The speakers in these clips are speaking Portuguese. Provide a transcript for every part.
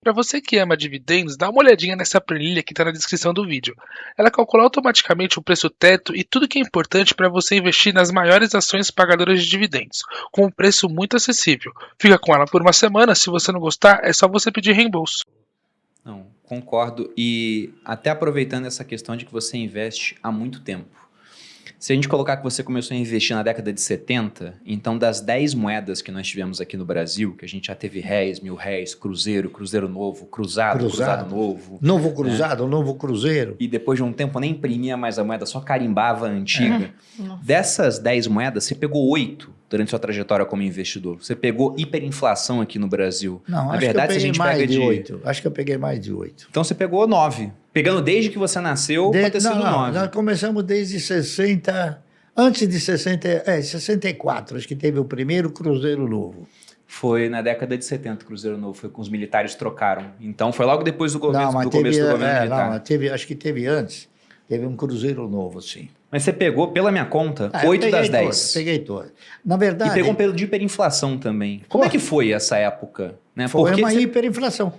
Para você que ama dividendos, dá uma olhadinha nessa planilha que está na descrição do vídeo. Ela calcula automaticamente o preço teto e tudo que é importante para você investir nas maiores ações pagadoras de dividendos, com um preço muito acessível. Fica com ela por uma semana, se você não gostar, é só você pedir reembolso. Não, concordo. E até aproveitando essa questão de que você investe há muito tempo. Se a gente colocar que você começou a investir na década de 70, então das 10 moedas que nós tivemos aqui no Brasil, que a gente já teve réis, mil réis, cruzeiro, cruzeiro novo, cruzado novo. Novo cruzado, novo cruzeiro. E depois de um tempo nem imprimia mais a moeda, só carimbava a antiga. Dessas 10 moedas, você pegou 8 durante sua trajetória como investidor. Você pegou hiperinflação aqui no Brasil. Não, na acho verdade, que eu se a peguei gente mais pega de 8. Acho que eu peguei mais de 8. Então você pegou 9. Pegando desde que você nasceu, pode ter sido 9. Nós começamos desde 60, antes de 64, acho que teve o primeiro Cruzeiro Novo. Foi na década de 70, Cruzeiro Novo, foi com os militares trocaram. Então foi logo depois do começo, Não, mas do começo do governo militar. Não, acho que teve antes, teve um Cruzeiro Novo, sim. Mas você pegou, pela minha conta, 8 das 10. Peguei todas. Na verdade... E pegou um período de hiperinflação também. Como é que foi essa época? Né? Foi uma hiperinflação.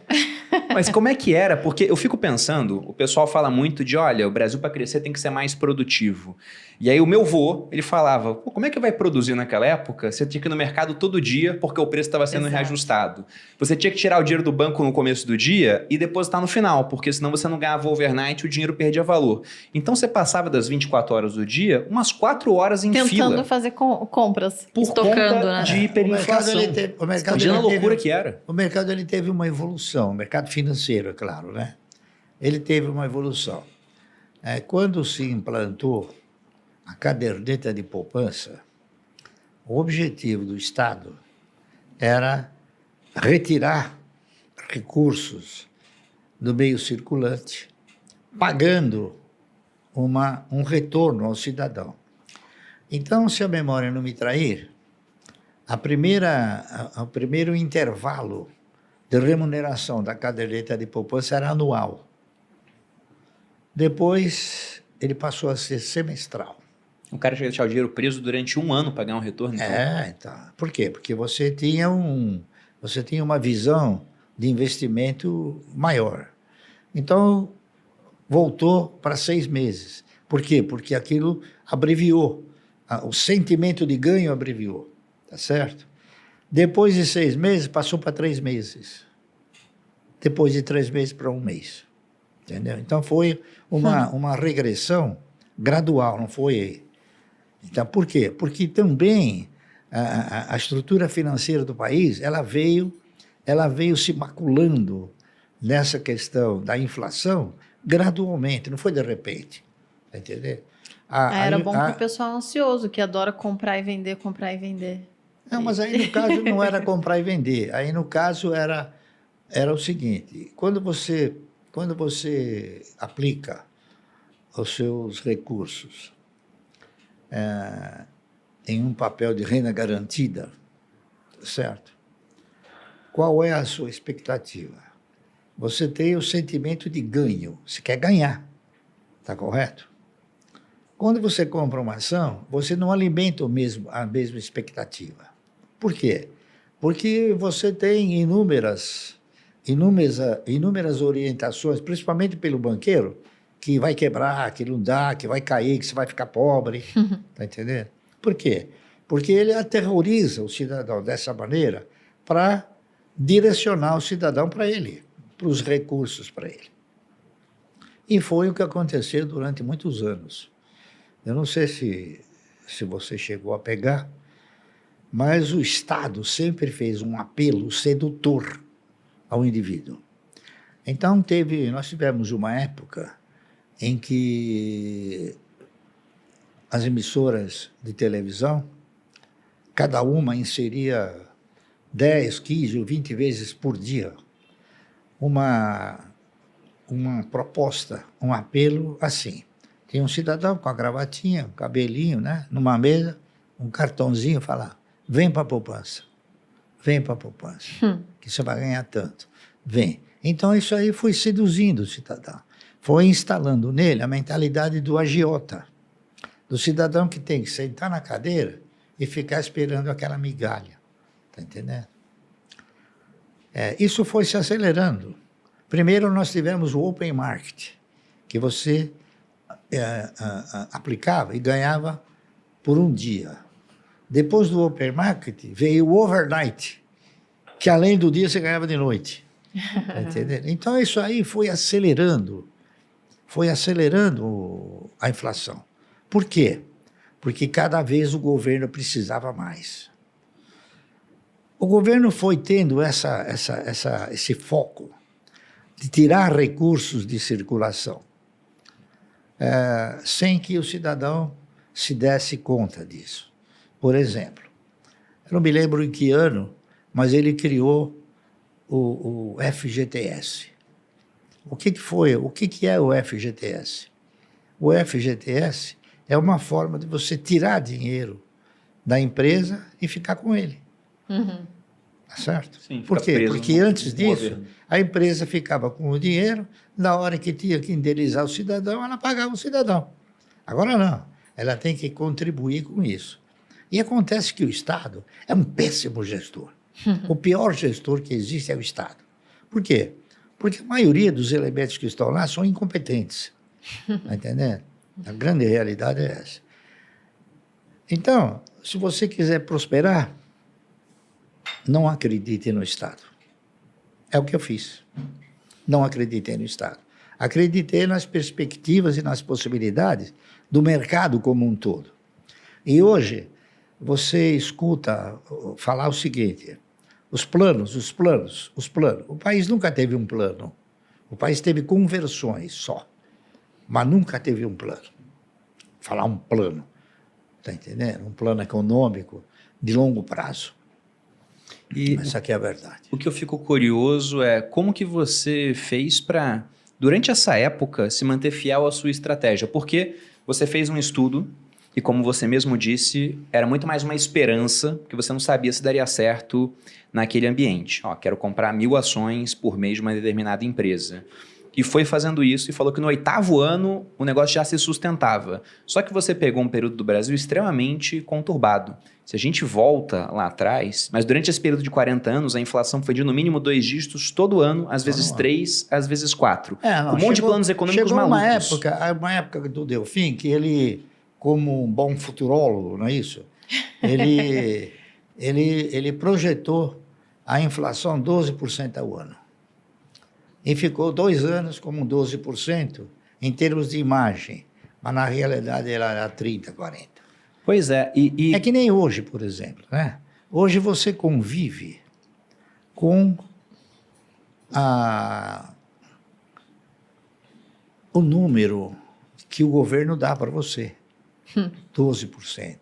Mas como é que era? Porque eu fico pensando, o pessoal fala muito de, olha, o Brasil para crescer tem que ser mais produtivo. E aí o meu vô, ele falava, pô, como é que vai produzir naquela época? Você tinha que ir no mercado todo dia porque o preço estava sendo reajustado. Você tinha que tirar o dinheiro do banco no começo do dia e depositar no final, porque senão você não ganhava overnight e o dinheiro perdia valor. Então você passava das 24 horas do dia, umas 4 horas em fila. Tentando fazer compras, por estocando, conta né? de hiperinflação. Imagina a loucura que era. O mercado ele teve uma evolução, o mercado financeiro, é claro, né? Ele teve uma evolução. Quando se implantou a caderneta de poupança, o objetivo do Estado era retirar recursos do meio circulante, pagando um retorno ao cidadão. Então, se a memória não me trair, o primeiro intervalo de remuneração da caderneta de poupança era anual. Depois, ele passou a ser semestral. O cara tinha que deixar o dinheiro preso durante um ano para ganhar um retorno? Então. Então. Por quê? Porque você tinha uma visão de investimento maior. Então, voltou para 6 meses. Por quê? Porque aquilo abreviou. O sentimento de ganho abreviou. Tá certo? Depois de 6 meses, passou para 3 meses. Depois de 3 meses para 1 mês. Entendeu? Então, foi uma regressão gradual, não foi... Então, por quê? Porque também a estrutura financeira do país, ela veio se maculando nessa questão da inflação gradualmente, não foi de repente. Tá entendendo? Era bom para o pessoal ansioso, que adora comprar e vender, comprar e vender. Não, mas aí no caso não era comprar e vender. Aí no caso era o seguinte, quando você aplica os seus recursos em um papel de renda garantida, certo? Qual é a sua expectativa? Você tem o sentimento de ganho, você quer ganhar, está correto? Quando você compra uma ação, você não alimenta a mesma expectativa. Por quê? Porque você tem inúmeras orientações, principalmente pelo banqueiro, que vai quebrar, que não dá, que vai cair, que você vai ficar pobre. Tá entendendo? Por quê? Porque ele aterroriza o cidadão dessa maneira para direcionar o cidadão para ele, para os recursos para ele. E foi o que aconteceu durante muitos anos. Eu não sei se você chegou a pegar, mas o Estado sempre fez um apelo sedutor ao indivíduo. Então, nós tivemos uma época em que as emissoras de televisão, cada uma inseria 10, 15 ou 20 vezes por dia uma proposta, um apelo assim. Tinha um cidadão com a gravatinha, um cabelinho, né, numa mesa, um cartãozinho, falar, vem para a poupança, que você vai ganhar tanto, vem. Então isso aí foi seduzindo o cidadão, foi instalando nele a mentalidade do agiota, do cidadão que tem que sentar na cadeira e ficar esperando aquela migalha, tá entendendo? Isso foi se acelerando. Primeiro nós tivemos o open market, que você aplicava e ganhava por um dia. Depois do open market veio o overnight, que além do dia você ganhava de noite. Tá entendendo? Então isso aí foi acelerando a inflação. Por quê? Porque cada vez o governo precisava mais. O governo foi tendo esse foco de tirar recursos de circulação, sem que o cidadão se desse conta disso. Por exemplo, eu não me lembro em que ano, mas ele criou o FGTS. O que foi? O que é o FGTS? O FGTS é uma forma de você tirar dinheiro da empresa e ficar com ele. Uhum. Tá certo? Sim, Por quê? Porque antes disso, a empresa ficava com o dinheiro, na hora que tinha que indenizar o cidadão, ela pagava o cidadão. Agora não, ela tem que contribuir com isso. E acontece que o Estado é um péssimo gestor. O pior gestor que existe é o Estado. Por quê? Porque a maioria dos elementos que estão lá são incompetentes. Está entendendo? A grande realidade é essa. Então, se você quiser prosperar, não acredite no Estado. É o que eu fiz. Não acreditei no Estado. Acreditei nas perspectivas e nas possibilidades do mercado como um todo. E hoje, você escuta falar o seguinte: os planos. O país nunca teve um plano. O país teve conversões só, mas nunca teve um plano. Falar um plano, está entendendo? Um plano econômico de longo prazo. E essa aqui é a verdade. O que eu fico curioso é como que você fez para, durante essa época, se manter fiel à sua estratégia. Porque você fez um estudo e, como você mesmo disse, era muito mais uma esperança, que você não sabia se daria certo naquele ambiente. Quero comprar 1.000 ações por mês de uma determinada empresa. E foi fazendo isso e falou que no 8º ano o negócio já se sustentava. Só que você pegou um período do Brasil extremamente conturbado. Se a gente volta lá atrás, mas durante esse período de 40 anos, a inflação foi de no mínimo 2 dígitos todo ano, às vezes 3, às vezes 4. Um monte de planos econômicos malucos. Chegou uma época do Delfim que ele, como um bom futurólogo, não é isso? Ele projetou a inflação 12% ao ano. E ficou 2 anos como 12% em termos de imagem, mas na realidade ela era 30%, 40%. Pois é. É que nem hoje, por exemplo, né? Hoje você convive com o número que o governo dá para você, 12%,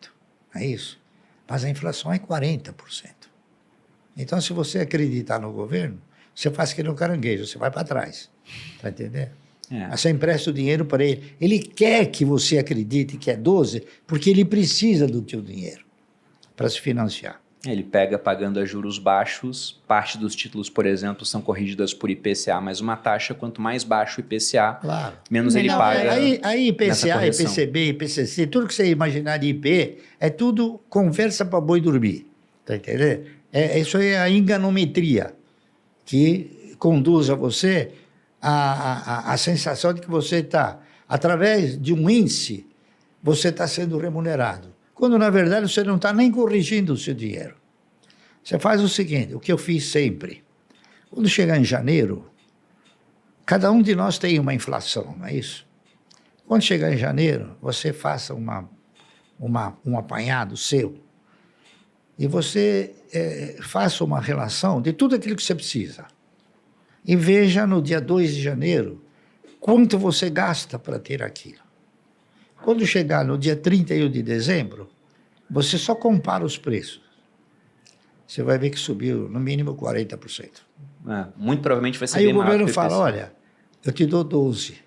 não é isso? Mas a inflação é 40%. Então, se você acreditar no governo, você faz que nem um caranguejo, você vai para trás. Está entendendo? Você empresta o dinheiro para ele. Ele quer que você acredite que é 12, porque ele precisa do teu dinheiro para se financiar. Ele pega pagando a juros baixos, parte dos títulos, por exemplo, são corrigidas por IPCA mais uma taxa, quanto mais baixo o IPCA, claro, menos ele paga. Aí IPCA, IPCB, IPCC, tudo que você imaginar de IP, é tudo conversa para boi dormir. Está entendendo? Isso é a enganometria que conduz a você a sensação de que você está, através de um índice, você está sendo remunerado. Quando, na verdade, você não está nem corrigindo o seu dinheiro. Você faz o seguinte, o que eu fiz sempre. Quando chegar em janeiro, cada um de nós tem uma inflação, não é isso? Quando chegar em janeiro, você faça um apanhado seu e você faça uma relação de tudo aquilo que você precisa. E veja no dia 2 de janeiro quanto você gasta para ter aquilo. Quando chegar no dia 31 de dezembro, você só compara os preços. Você vai ver que subiu no mínimo 40%. Muito provavelmente vai ser aí bem o maior. governo fala, olha, eu te dou 12.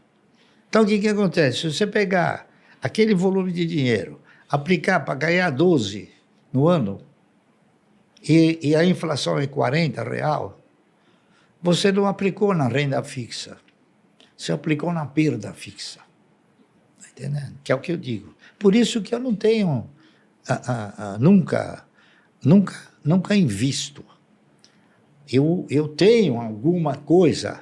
Então o que acontece? Se você pegar aquele volume de dinheiro, aplicar para ganhar 12 no ano, e a inflação é 40 real, você não aplicou na renda fixa, você aplicou na perda fixa. Está entendendo? Que é o que eu digo. Por isso que eu não tenho, nunca invisto eu tenho alguma coisa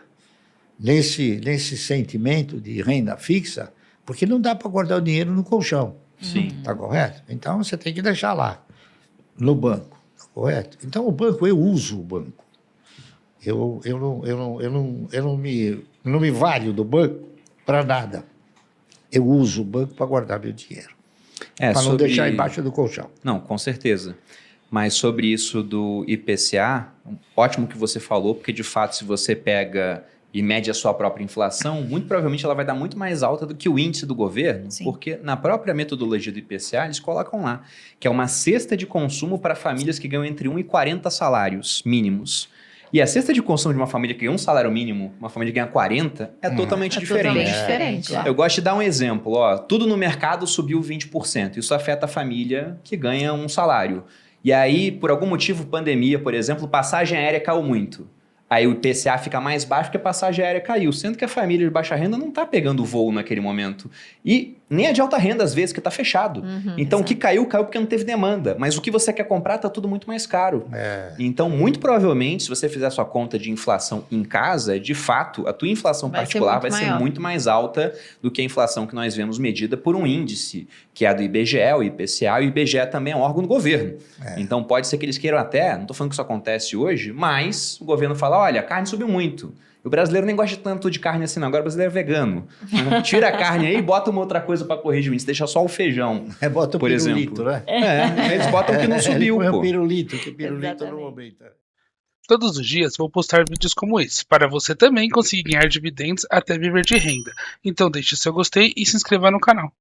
nesse sentimento de renda fixa, porque não dá para guardar o dinheiro no colchão. Sim. Está correto? Então você tem que deixar lá, no banco. Está correto? Então o banco, eu uso o banco. Eu não me valho do banco para nada. Eu uso o banco para guardar meu dinheiro. Para não deixar embaixo do colchão. Não, com certeza. Mas sobre isso do IPCA, ótimo que você falou, porque de fato, se você pega e mede a sua própria inflação, muito provavelmente ela vai dar muito mais alta do que o índice do governo, Sim. porque na própria metodologia do IPCA, eles colocam lá que é uma cesta de consumo para famílias que ganham entre 1 e 40 salários mínimos. E a cesta de consumo de uma família que ganha um salário mínimo, uma família que ganha 40, é totalmente diferente. Totalmente diferente. claro. Eu gosto de dar um exemplo. Ó, tudo no mercado subiu 20%. Isso afeta a família que ganha um salário. E aí, por algum motivo, pandemia, por exemplo, passagem aérea caiu muito. Aí o IPCA fica mais baixo porque a passagem aérea caiu, sendo que a família de baixa renda não está pegando voo naquele momento. E nem a de alta renda, às vezes, que está fechado. Então, o que caiu porque não teve demanda. Mas o que você quer comprar está tudo muito mais caro. Então, muito provavelmente, se você fizer a sua conta de inflação em casa, de fato, a tua inflação particular vai ser muito mais alta do que a inflação que nós vemos medida por um índice, que é a do IBGE, o IPCA, e o IBGE também é um órgão do governo. Então, pode ser que eles queiram até, não estou falando que isso acontece hoje, mas o governo fala, olha, a carne subiu muito. O brasileiro nem gosta tanto de carne assim, não. Agora o brasileiro é vegano. Tira a carne aí e bota uma outra coisa para corrigir o índice. Deixa só o feijão, Bota o por pirulito, exemplo. né? Eles botam que não subiu, Põe o pô. pirulito, que o pirulito Exatamente. não aumenta. Todos os dias vou postar vídeos como esse, para você também conseguir ganhar dividendos até viver de renda. Então deixe seu gostei e se inscreva no canal.